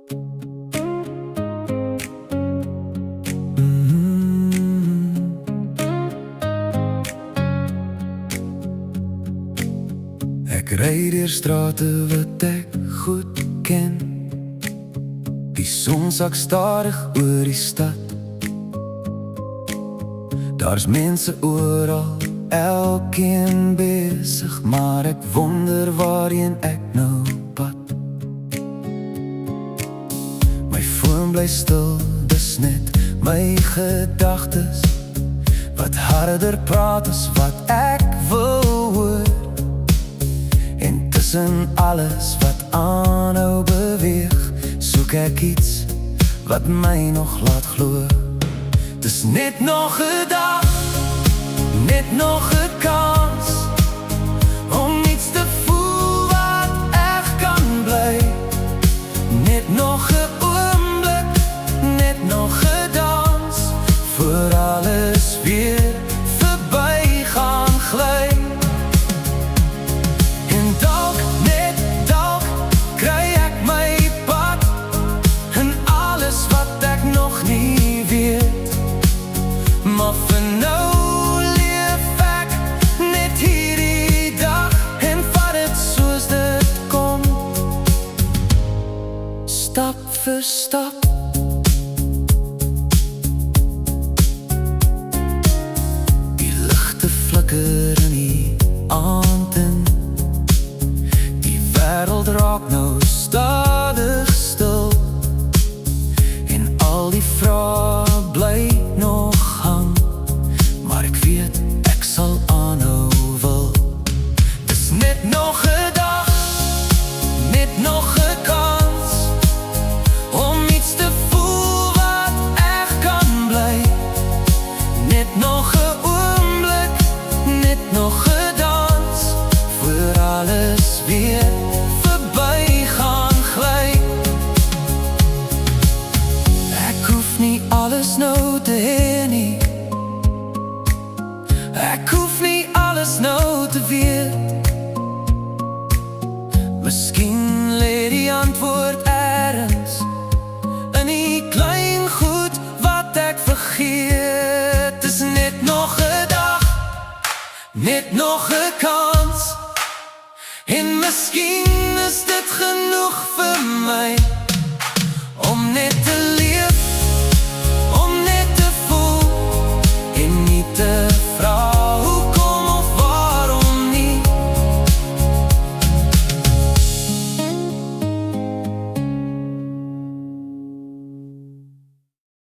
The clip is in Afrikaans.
Ek ry deur strate wat ek goed ken. Die son sak stadig oor die stad. Daar's mense oral, elkeen besig, maar ek wonder waarheen ek nou pad. My foon bly stil, dis net my gedagtes wat harder praat as wat ek wil hoor. En tussen alles wat aanhou beweeg, soek ek iets wat my nog laat glo. Dis net nog 'n dag, net nog 'n kans om iets te voel wat echt kan bly. Net nog 'n oomblik, net nog 'n dans, voor alles weer verby gaan gly. En dalk, net dalk, kry ek my pad en alles wat ek nog nie weet. Maar vir nou leef ek net hierdie dag en vat het soos dit kom, stap vir stap. Die ligte flikker in die aand in, die wêreld raak nou stadig stil, en al die vrae bly nog hang, maar ek weet ek sal aanhou wil. Dis net nog 'n dag, net nog 'n kans om iets te voel wat echt kan bly. Net nog 'n oomblik, net nog 'n dans, voor alles weer verby gaan gly. Ek hoef nie alles nou te hê nie, ek hoef nie alles nou te weet. Miskien lê die antwoord ergens in die klein goed wat ek vergeet. Dis net nog 'n dag, net nog 'n kans, en miskien is dit genoeg vir